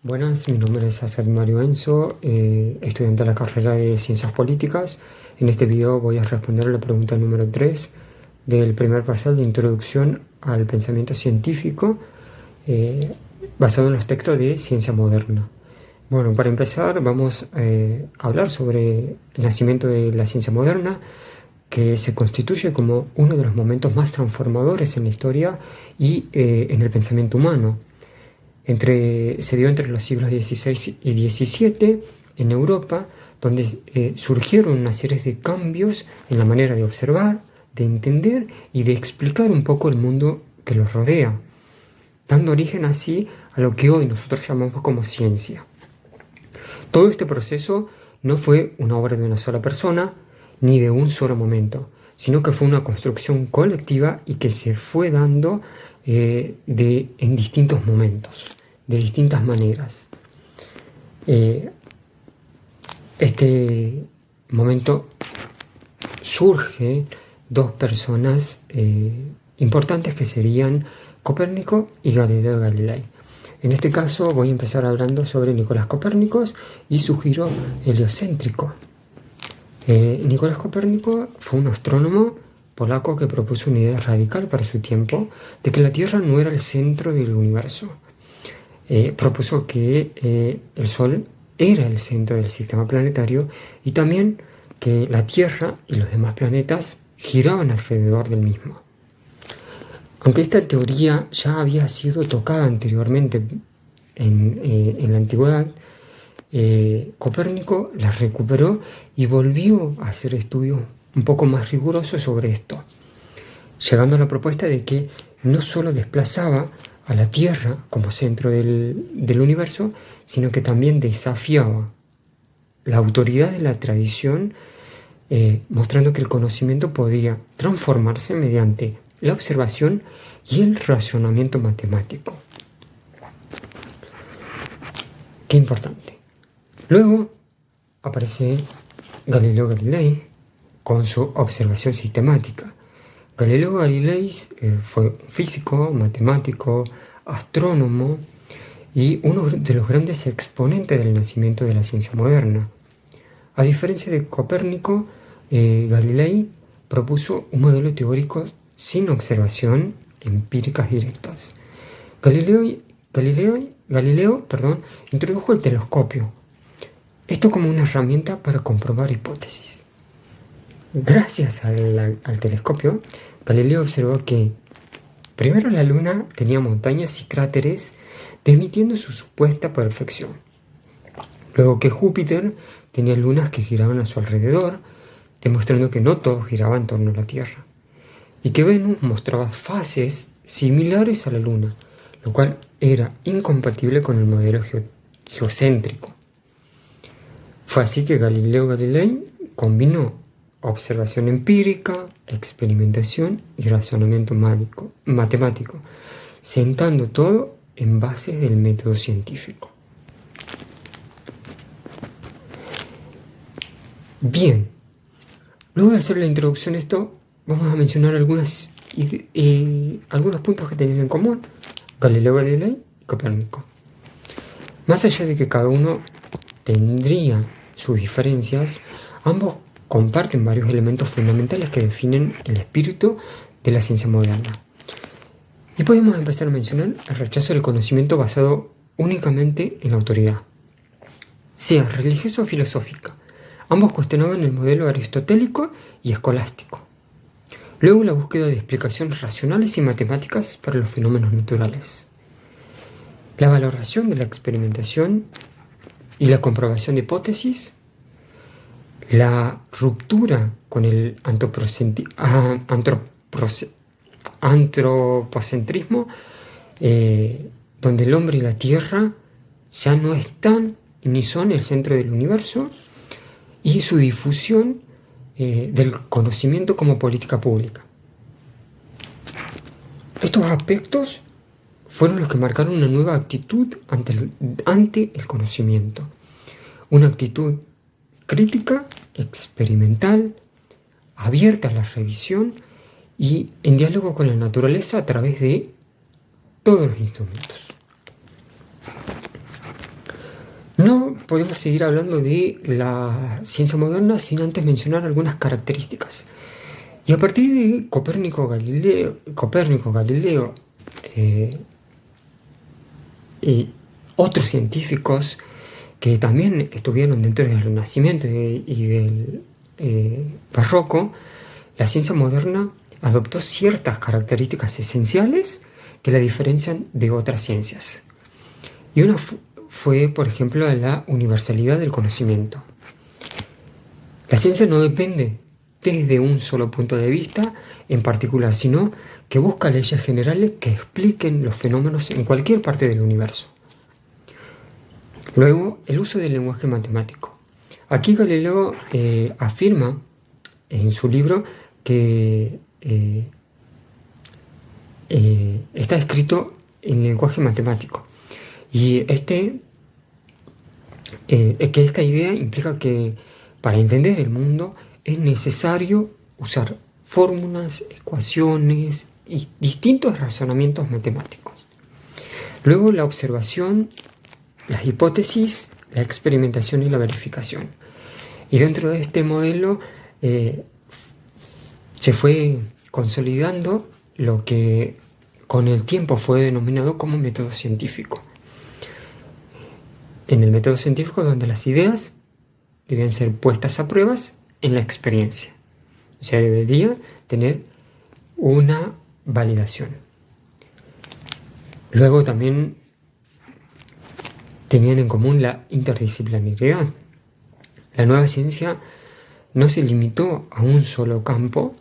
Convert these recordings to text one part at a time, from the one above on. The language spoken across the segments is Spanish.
Buenas, mi nombre es Asad Mario Enzo, estudiante de la carrera de Ciencias Políticas. En este video voy a responder la pregunta número 3 del primer parcial de Introducción al Pensamiento Científico, basado en los textos de Ciencia Moderna. Bueno, para empezar vamos a hablar sobre el nacimiento de la ciencia moderna, que se constituye como uno de los momentos más transformadores en la historia y en el pensamiento humano. Se dio entre los siglos XVI y XVII en Europa, donde surgieron una serie de cambios en la manera de observar, de entender y de explicar un poco el mundo que los rodea, dando origen así a lo que hoy nosotros llamamos como ciencia. Todo este proceso no fue una obra de una sola persona ni de un solo momento, sino que fue una construcción colectiva y que se fue dando en distintos momentos, de distintas maneras. Este momento surge dos personas importantes que serían Copérnico y Galileo Galilei. En este caso voy a empezar hablando sobre Nicolás Copérnico y su giro heliocéntrico. Nicolás Copérnico fue un astrónomo polaco que propuso una idea radical para su tiempo de que la Tierra no era el centro del universo. Propuso que el Sol era el centro del sistema planetario y también que la Tierra y los demás planetas giraban alrededor del mismo. Aunque esta teoría ya había sido tocada anteriormente en la antigüedad, Copérnico la recuperó y volvió a hacer estudios un poco más rigurosos sobre esto, llegando a la propuesta de que no solo desplazaba a la Tierra como centro del universo, sino que también desafiaba la autoridad de la tradición, mostrando que el conocimiento podía transformarse mediante la observación y el razonamiento matemático. Qué importante. Luego aparece Galileo Galilei con su observación sistemática. Galileo Galilei fue un físico, matemático, astrónomo y uno de los grandes exponentes del nacimiento de la ciencia moderna. A diferencia de Copérnico, Galilei propuso un modelo teórico sin observación empíricas directas. Galileo introdujo el telescopio, esto como una herramienta para comprobar hipótesis. Gracias al telescopio, Galileo observó que primero la Luna tenía montañas y cráteres desmintiendo su supuesta perfección. Luego que Júpiter tenía lunas que giraban a su alrededor, demostrando que no todo giraba en torno a la Tierra. Y que Venus mostraba fases similares a la Luna, lo cual era incompatible con el modelo geocéntrico. Fue así que Galileo Galilei combinó observación empírica, experimentación y razonamiento matemático, sentando todo en bases del método científico. Bien, luego de hacer la introducción a esto, vamos a mencionar algunos puntos que tenían en común Galileo Galilei y Copérnico. Más allá de que cada uno tendría sus diferencias, ambos comparten varios elementos fundamentales que definen el espíritu de la ciencia moderna. Y podemos empezar a mencionar el rechazo del conocimiento basado únicamente en la autoridad, sea religiosa o filosófica. Ambos cuestionaban el modelo aristotélico y escolástico. Luego la búsqueda de explicaciones racionales y matemáticas para los fenómenos naturales. La valoración de la experimentación y la comprobación de hipótesis. La ruptura con el antropocentrismo, donde el hombre y la tierra ya no están ni son el centro del universo, y su difusión del conocimiento como política pública. Estos aspectos fueron los que marcaron una nueva actitud ante el conocimiento, una actitud crítica, experimental, abierta a la revisión y en diálogo con la naturaleza a través de todos los instrumentos. No podemos seguir hablando de la ciencia moderna sin antes mencionar algunas características. Y a partir de Copérnico, Galileo y otros científicos que también estuvieron dentro del Renacimiento y del Barroco, la ciencia moderna adoptó ciertas características esenciales que la diferencian de otras ciencias. Y una fue, por ejemplo, la universalidad del conocimiento. La ciencia no depende desde un solo punto de vista en particular, sino que busca leyes generales que expliquen los fenómenos en cualquier parte del universo. Luego, el uso del lenguaje matemático. Aquí Galileo afirma en su libro que está escrito en lenguaje matemático. Y que esta idea implica que para entender el mundo es necesario usar fórmulas, ecuaciones y distintos razonamientos matemáticos. Luego la observación, las hipótesis, la experimentación y la verificación. Y dentro de este modelo se fue consolidando lo que con el tiempo fue denominado como método científico. En el método científico donde las ideas debían ser puestas a pruebas en la experiencia. O sea, debería tener una validación. Luego también tenían en común la interdisciplinaridad. La nueva ciencia no se limitó a un solo campo,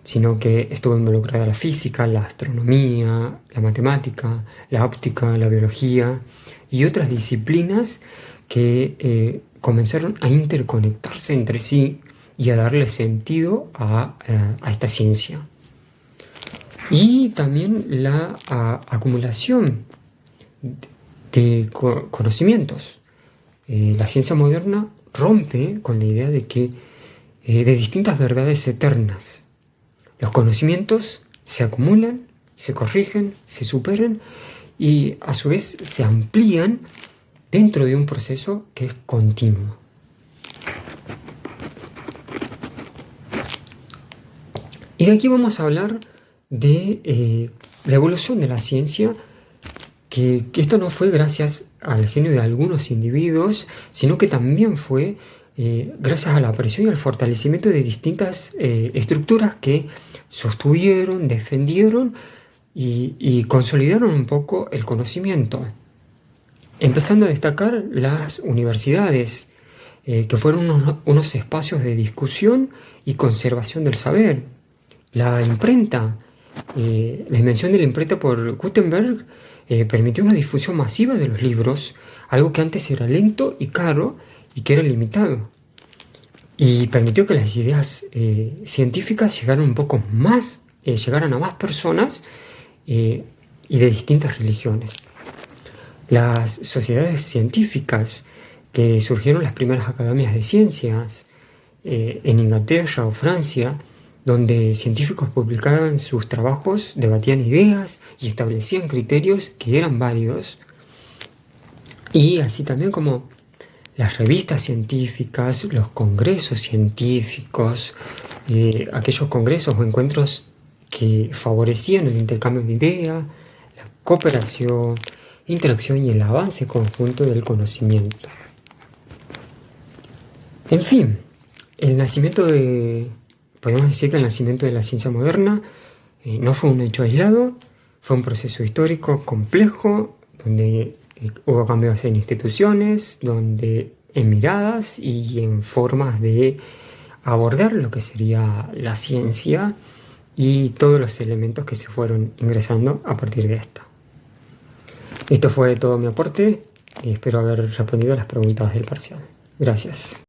sino que estuvo involucrada la física, la astronomía, la matemática, la óptica, la biología y otras disciplinas que comenzaron a interconectarse entre sí y a darle sentido a esta ciencia. Y también la acumulación de conocimientos. La ciencia moderna rompe con la idea de que de distintas verdades eternas. Los conocimientos se acumulan, se corrigen, se superan y a su vez se amplían dentro de un proceso que es continuo. Y de aquí vamos a hablar de la evolución de la ciencia, que esto no fue gracias al genio de algunos individuos, sino que también fue gracias a la aparición y al fortalecimiento de distintas estructuras que sostuvieron, defendieron y consolidaron un poco el conocimiento. Empezando a destacar las universidades, que fueron unos espacios de discusión y conservación del saber. La imprenta, la invención de la imprenta por Gutenberg permitió una difusión masiva de los libros, algo que antes era lento y caro y que era limitado. Y permitió que las ideas científicas llegaran un poco más, llegaran a más personas y de distintas religiones. Las sociedades científicas que surgieron las primeras academias de ciencias en Inglaterra o Francia, donde científicos publicaban sus trabajos, debatían ideas y establecían criterios que eran válidos. Y así también como las revistas científicas, los congresos científicos, aquellos congresos o encuentros que favorecían el intercambio de ideas, la cooperación, interacción y el avance conjunto del conocimiento. En fin, podemos decir que el nacimiento de la ciencia moderna no fue un hecho aislado, fue un proceso histórico complejo, donde hubo cambios en instituciones, en miradas y en formas de abordar lo que sería la ciencia y todos los elementos que se fueron ingresando a partir de esta. Esto fue todo mi aporte y espero haber respondido a las preguntas del parcial. Gracias.